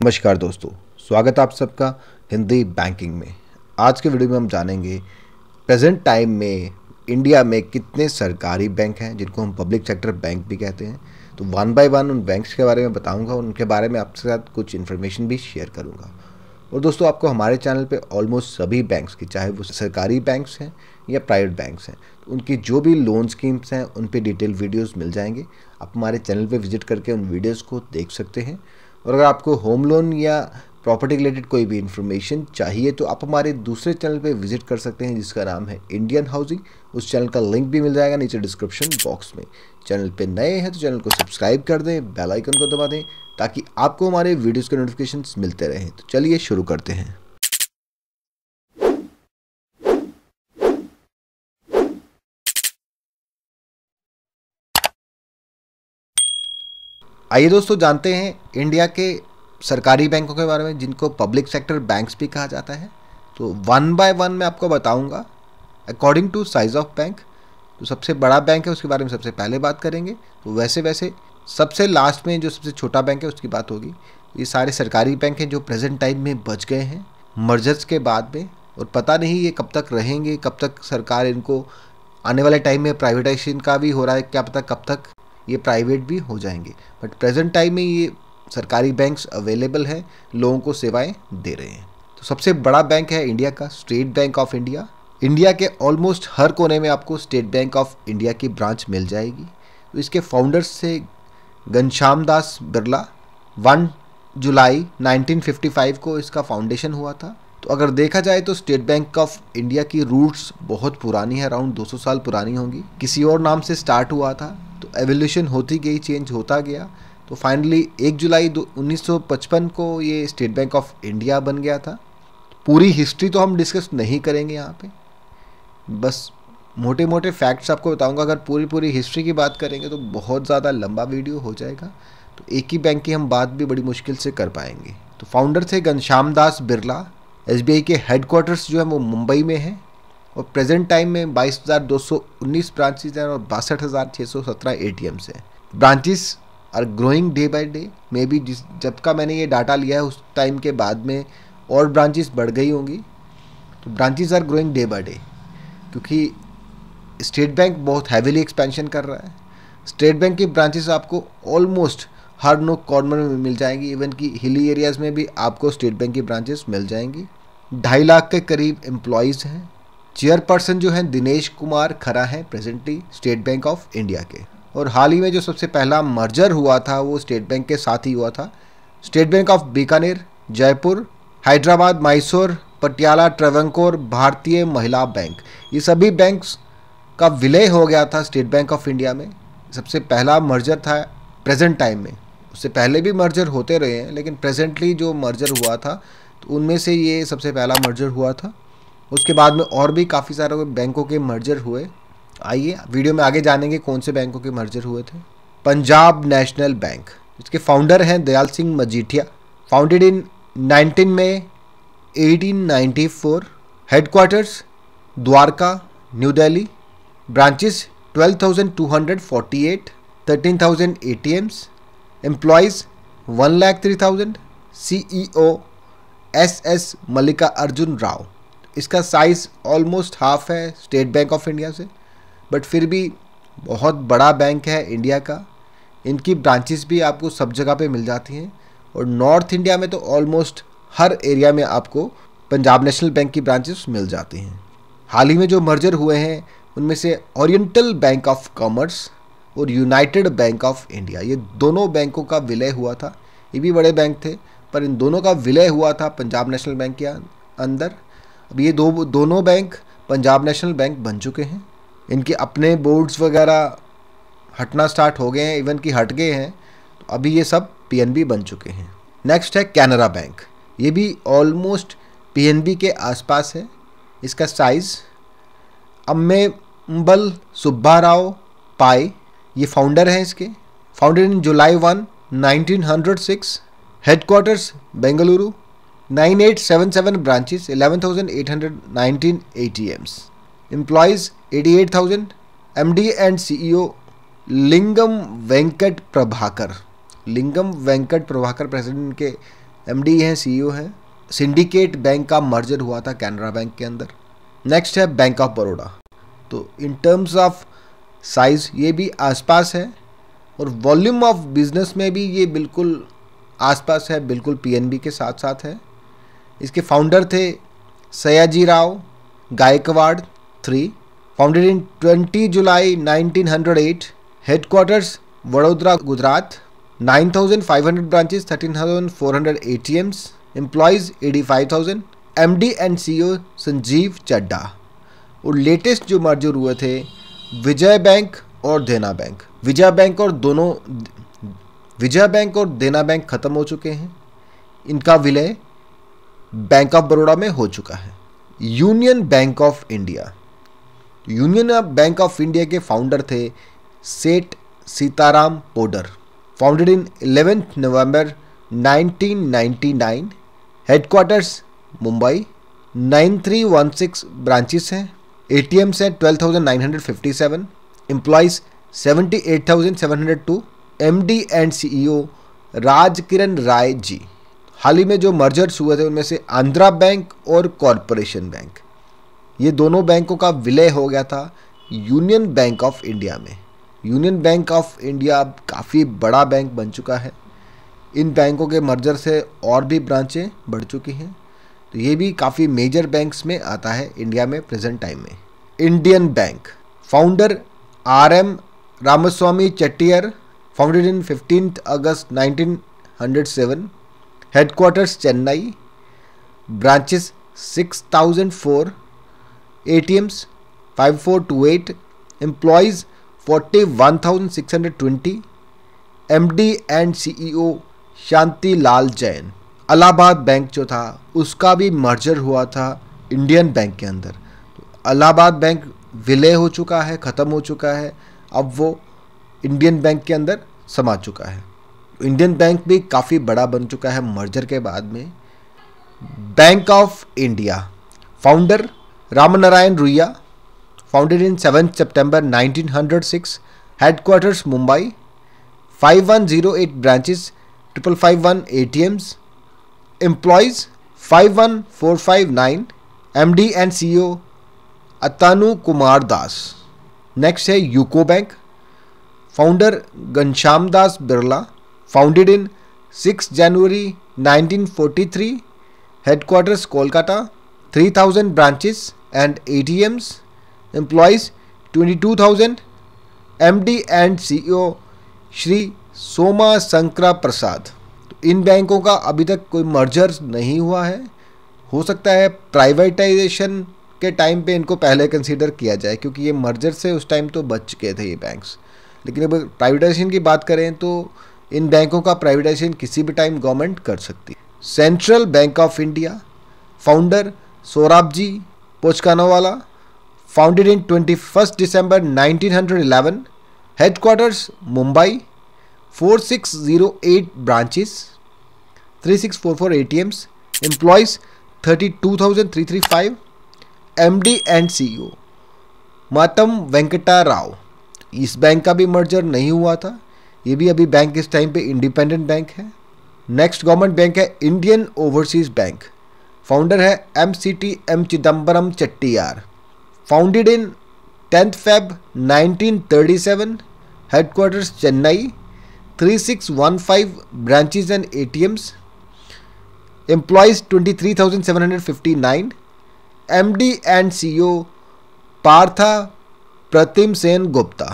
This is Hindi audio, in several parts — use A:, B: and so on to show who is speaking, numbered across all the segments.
A: नमस्कार दोस्तों, स्वागत है आप सबका हिंदी बैंकिंग में। आज के वीडियो में हम जानेंगे प्रेजेंट टाइम में इंडिया में कितने सरकारी बैंक हैं जिनको हम पब्लिक सेक्टर बैंक भी कहते हैं। तो वन बाय वन उन बैंक्स के बारे में बताऊंगा, उनके बारे में आपके साथ कुछ इन्फॉर्मेशन भी शेयर करूंगा। और दोस्तों, आपको हमारे चैनल पे ऑलमोस्ट सभी बैंक्स की, चाहे वो सरकारी बैंक्स हैं या प्राइवेट बैंक्स हैं, तो उनकी जो भी लोन स्कीम्स हैं उन पे डिटेल वीडियोस मिल जाएंगे। आप हमारे चैनल पे विजिट करके उन वीडियोस को देख सकते हैं। और अगर आपको होम लोन या प्रॉपर्टी रिलेटेड कोई भी इन्फॉर्मेशन चाहिए तो आप हमारे दूसरे चैनल पे विजिट कर सकते हैं जिसका नाम है इंडियन हाउसिंग। उस चैनल का लिंक भी मिल जाएगा नीचे डिस्क्रिप्शन बॉक्स में। चैनल पे नए हैं तो चैनल को सब्सक्राइब कर दें, बेल आइकन को दबा दें ताकि आपको हमारे वीडियोस के नोटिफिकेशंस मिलते रहें। तो चलिए शुरू करते हैं। आइए दोस्तों, जानते हैं इंडिया के सरकारी बैंकों के बारे में जिनको पब्लिक सेक्टर बैंक्स भी कहा जाता है। तो वन बाय वन मैं आपको बताऊंगा according to size of bank. तो सबसे बड़ा बैंक है उसके बारे में सबसे पहले बात करेंगे। तो वैसे वैसे सबसे लास्ट में जो सबसे छोटा बैंक है उसकी बात होगी। ये सारे सरकारी बैंक हैं जो प्रेजेंट टाइम में बच गए हैं मर्जर्स के बाद में, और पता नहीं ये कब तक रहेंगे, कब तक सरकार इनको, आने वाले टाइम में प्राइवेटाइजेशन का भी हो रहा है, क्या पता कब तक ये प्राइवेट भी हो जाएंगे। बट प्रेजेंट टाइम में ये सरकारी बैंक्स अवेलेबल हैं, लोगों को सेवाएं दे रहे हैं। तो सबसे बड़ा बैंक है इंडिया का state bank of India. India के ऑलमोस्ट हर कोने में आपको स्टेट बैंक ऑफ इंडिया की ब्रांच मिल जाएगी। तो इसके फाउंडर्स से घनश्याम दास बिरला, 1 जुलाई 1955 को इसका फाउंडेशन हुआ था। तो अगर देखा जाए तो स्टेट बैंक ऑफ इंडिया की रूट्स बहुत पुरानी है, अराउंड 200 साल पुरानी होंगी। किसी और नाम से स्टार्ट हुआ था, तो एवोल्यूशन होती गई, चेंज होता गया। तो फाइनली 1 जुलाई 1955 को ये स्टेट बैंक ऑफ इंडिया बन गया था। पूरी हिस्ट्री तो हम डिस्कस नहीं करेंगे यहाँ पे, बस मोटे मोटे फैक्ट्स आपको बताऊंगा। अगर पूरी हिस्ट्री की बात करेंगे तो बहुत ज़्यादा लंबा वीडियो हो जाएगा, तो एक ही बैंक की हम बात भी बड़ी मुश्किल से कर पाएंगे। तो फाउंडर थे घनश्याम दास बिरला। SBI के हेडक्वार्टर्स जो है वो मुंबई में है, और प्रेजेंट टाइम में 22,219 ब्रांचेज हैं और 62,617 ATMs हैं। Branches are growing day by day. Maybe जब का मैंने ये डाटा लिया है उस टाइम के बाद में और ब्रांचेस बढ़ गई होंगी। तो branches are growing day by day क्योंकि स्टेट बैंक बहुत हैविली एक्सपेंशन कर रहा है। स्टेट बैंक की ब्रांचेस आपको ऑलमोस्ट हर नोक कॉर्नर में मिल जाएंगी, इवन कि हिली एरियाज़ में भी आपको स्टेट बैंक की ब्रांचेस मिल जाएंगी। 2.5 लाख के करीब एम्प्लॉयज़ हैं। चेयरपर्सन जो हैं दिनेश कुमार खरा हैं presently state bank of India के। और हाल ही में जो सबसे पहला मर्जर हुआ था वो स्टेट बैंक के साथ ही हुआ था। State bank of Bikaner, Jaipur, Hyderabad, Mysore, Patiala, Travancore, Bharatiya Mahila bank, ये सभी बैंक्स का विलय हो गया था स्टेट बैंक ऑफ इंडिया में। सबसे पहला मर्जर था प्रेजेंट टाइम में। उससे पहले भी मर्जर होते रहे हैं, लेकिन प्रेजेंटली जो मर्जर हुआ था तो उनमें से ये सबसे पहला मर्जर हुआ था। उसके बाद में और भी काफ़ी सारे बैंकों के मर्जर हुए। आइए वीडियो में आगे जानेंगे कौन से बैंकों के मर्जर हुए थे। पंजाब नेशनल बैंक, इसके फाउंडर हैं Dayal Singh Majithia. Founded in 19 May 1894। Headquarters Dwarka, new Delhi. Branches 12,248, 13,000 ATMs। Employees 1,03,000। CEO SS Mallika Arjun Rao. इसका साइज़ ऑलमोस्ट हाफ है स्टेट बैंक ऑफ इंडिया से, बट फिर भी बहुत बड़ा बैंक है इंडिया का। इनकी ब्रांचेस भी आपको सब जगह पे मिल जाती हैं, और नॉर्थ इंडिया में तो ऑलमोस्ट हर एरिया में आपको पंजाब नेशनल बैंक की ब्रांचेस मिल जाती हैं। हाल ही में जो मर्जर हुए हैं उनमें से ओरिएंटल बैंक ऑफ कॉमर्स और यूनाइटेड बैंक ऑफ इंडिया, ये दोनों बैंकों का विलय हुआ था। ये भी बड़े बैंक थे, पर इन दोनों का विलय हुआ था पंजाब नेशनल बैंक के अंदर। अब ये दोनों बैंक पंजाब नेशनल बैंक बन चुके हैं। इनके अपने बोर्ड्स वगैरह हटना स्टार्ट हो गए हैं, इवन कि हट गए हैं। तो अभी ये सब PNB बन चुके हैं। नेक्स्ट है कैनरा बैंक। ये भी ऑलमोस्ट PNB के आसपास है। इसका साइज़ अम्मेम्बल सुब्बाराव पाई, ये फाउंडर हैं इसके। Founded in July 1, 1906। Headquarters Bengaluru. 9877 branches, 11,819 ATMs। Employees 88,000। MD and CEO Lingam Venkat Prabhakar. Lingam Venkat Prabhakar president के एमडी हैं, सीईओ हैं। सिंडिकेट बैंक का मर्जर हुआ था कैनरा बैंक के अंदर। नेक्स्ट है बैंक ऑफ बड़ौदा। तो इन टर्म्स ऑफ साइज ये भी आसपास है और वॉल्यूम ऑफ बिजनेस में भी ये बिल्कुल आसपास है, बिल्कुल पीएनबी के साथ साथ है। इसके फाउंडर थे Sayaji Rao Gaekwad III, founded in 20 July 1908, headquarters Vadodara Gujarat, 9,500 branches, 13,400 ATMs, employees 85,000, MD and CEO Sanjiv Chadha. और लेटेस्ट जो मर्जर हुए थे विजय बैंक और देना बैंक। विजय बैंक और देना बैंक ख़त्म हो चुके हैं, इनका विलय बैंक ऑफ बड़ौदा में हो चुका है। Union bank of India. Union bank of India के फाउंडर थे Seth Sitaram Podar, founded in 11 November 1999, headquarters Mumbai, 9316 branches हैं, ATMs हैं 12,957, employees 78,702, MD and CEO Rajkiran Rai ji. हाल ही में जो मर्जर्स हुए थे उनमें से आंध्रा बैंक और कॉरपोरेशन बैंक, ये दोनों बैंकों का विलय हो गया था यूनियन बैंक ऑफ इंडिया में। यूनियन बैंक ऑफ इंडिया अब काफ़ी बड़ा बैंक बन चुका है। इन बैंकों के मर्जर से और भी ब्रांचें बढ़ चुकी हैं, तो ये भी काफ़ी मेजर बैंक्स में आता है इंडिया में प्रेजेंट टाइम में। Indian bank, founder RM Ramaswamy Chettiar, founded in 15 August 1907, headquarters Chennai, branches 6,004, ATMs 5428, employees 41,620, MD and CEO Shanti Lal Jain. Allahabad bank जो था उसका भी मर्जर हुआ था इंडियन बैंक के अंदर। तो इलाहाबाद बैंक विलय हो चुका है, ख़त्म हो चुका है, अब वो इंडियन बैंक के अंदर समा चुका है। इंडियन बैंक भी काफ़ी बड़ा बन चुका है मर्जर के बाद में। Bank of India, founder Ramnarayan Ruia, founded in 7 September 1906, headquarters Mumbai, 5108 branches, 5551 ATMs, employees 51459, MD and CEO Atanu Kumar Das. Next है UCO bank, founder Ghanshyam Das Birla, founded in 6 January 1943, headquarters Kolkata, 3,000 branches and ATMs, employees 22,000, MD and CEO Shri Soma Shankara Prasad. तो इन बैंकों का अभी तक कोई मर्जर नहीं हुआ है। हो सकता है प्राइवेटाइजेशन के टाइम पे इनको पहले कंसीडर किया जाए, क्योंकि ये मर्जर से उस टाइम तो बच चुके थे ये बैंक्स। लेकिन अब प्राइवेटाइजेशन की बात करें तो इन बैंकों का प्राइवेटाइजेशन किसी भी टाइम गवर्नमेंट कर सकती है। Central bank of India, founder Sorabji Pochkhanawala, founded in 21 December 1911, headquarters Mumbai, 4608 branches, 3644 ATMs, employees 32,335, MD and CEO Matam Venkata Rao. इस बैंक का भी मर्जर नहीं हुआ था, ये भी अभी बैंक इस टाइम पे इंडिपेंडेंट बैंक है। नेक्स्ट गवर्नमेंट बैंक है इंडियन ओवरसीज बैंक, फाउंडर है MCT Chidambaram Chettiar, founded in 10 Feb 1937, headquarters Chennai, 3615 branches and ATMs, employees 23,759, MD and CEO Partha Pratim Sen Gupta.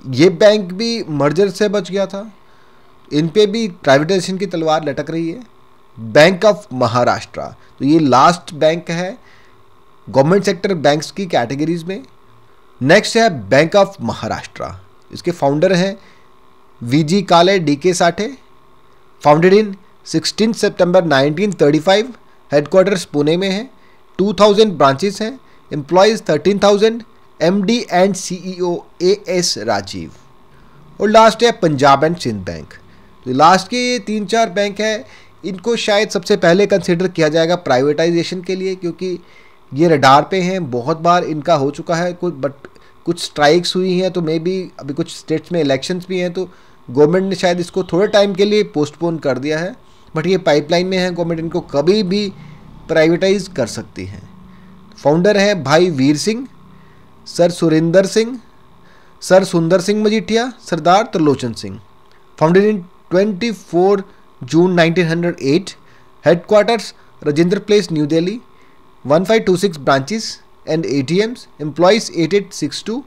A: ये बैंक भी मर्जर से बच गया था, इन पे भी प्राइवेटाइजेशन की तलवार लटक रही है। बैंक ऑफ महाराष्ट्र, तो ये लास्ट बैंक है गवर्नमेंट सेक्टर बैंक्स की कैटेगरीज में। नेक्स्ट है बैंक ऑफ महाराष्ट्र, इसके फाउंडर हैं VG Kale DK Sathe, founded in 16 September 1935, headquarters Pune में है, 2000 ब्रांचेस हैं, employees 13,000, MD and CEO AS Rajeev. और लास्ट है पंजाब एंड सिंध बैंक। तो लास्ट के ये 3-4 बैंक हैं, इनको शायद सबसे पहले कंसिडर किया जाएगा प्राइवेटाइजेशन के लिए, क्योंकि ये रडार पे हैं, बहुत बार इनका हो चुका है कुछ स्ट्राइक्स हुई हैं, तो मे बी अभी कुछ स्टेट्स में इलेक्शंस भी हैं, तो गवर्नमेंट ने शायद इसको थोड़े टाइम के लिए पोस्टपोन कर दिया है। बट ये पाइपलाइन में है, गवर्नमेंट इनको कभी भी प्राइवेटाइज कर सकती है। फाउंडर है Bhai Vir Singh, sir Surendra Singh, sir Sundar Singh Majithia, Sardar Trilochan Singh. Founded in 24 June 1908, headquarters Rajendra place new Delhi, 1526 branches and ATMs, employees 8862,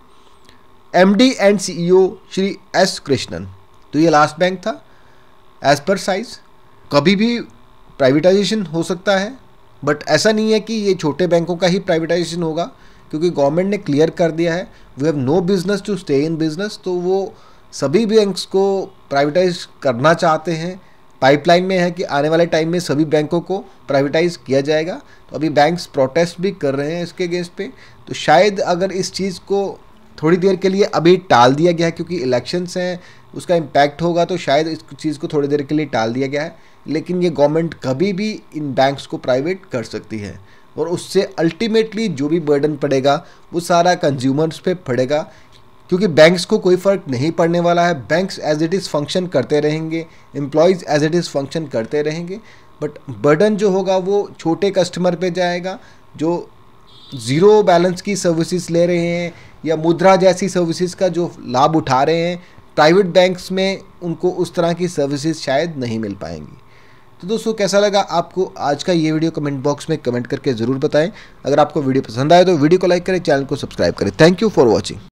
A: MD and CEO Shri S Krishnan. तो ये लास्ट बैंक था। एज पर साइज कभी भी प्राइवेटाइजेशन हो सकता है, बट ऐसा नहीं है कि ये छोटे बैंकों का ही प्राइवेटाइजेशन होगा, क्योंकि गवर्नमेंट ने क्लियर कर दिया है we have no business to stay in business. तो वो सभी बैंक्स को प्राइवेटाइज करना चाहते हैं। पाइपलाइन में है कि आने वाले टाइम में सभी बैंकों को प्राइवेटाइज किया जाएगा। तो अभी बैंक्स प्रोटेस्ट भी कर रहे हैं इसके अगेंस्ट पे। तो शायद अगर इस चीज़ को थोड़ी देर के लिए अभी टाल दिया गया है, क्योंकि इलेक्शंस हैं, उसका इम्पैक्ट होगा, तो शायद इस चीज़ को थोड़ी देर के लिए टाल दिया गया है। लेकिन ये गवर्नमेंट कभी भी इन बैंक्स को प्राइवेट कर सकती है, और उससे अल्टीमेटली जो भी बर्डन पड़ेगा वो सारा कंज्यूमर्स पे पड़ेगा, क्योंकि बैंक्स को कोई फ़र्क नहीं पड़ने वाला है। Banks as it is function करते रहेंगे, employees as it is function करते रहेंगे, बट बर्डन जो होगा वो छोटे कस्टमर पे जाएगा जो ज़ीरो बैलेंस की सर्विसेज ले रहे हैं या मुद्रा जैसी सर्विसेज का जो लाभ उठा रहे हैं। प्राइवेट बैंक्स में उनको उस तरह की सर्विसेज शायद नहीं मिल पाएंगी। तो दोस्तों, कैसा लगा आपको आज का ये वीडियो? कमेंट बॉक्स में कमेंट करके ज़रूर बताएं। अगर आपको वीडियो पसंद आए तो वीडियो को लाइक करें, चैनल को सब्सक्राइब करें। Thank you for watching.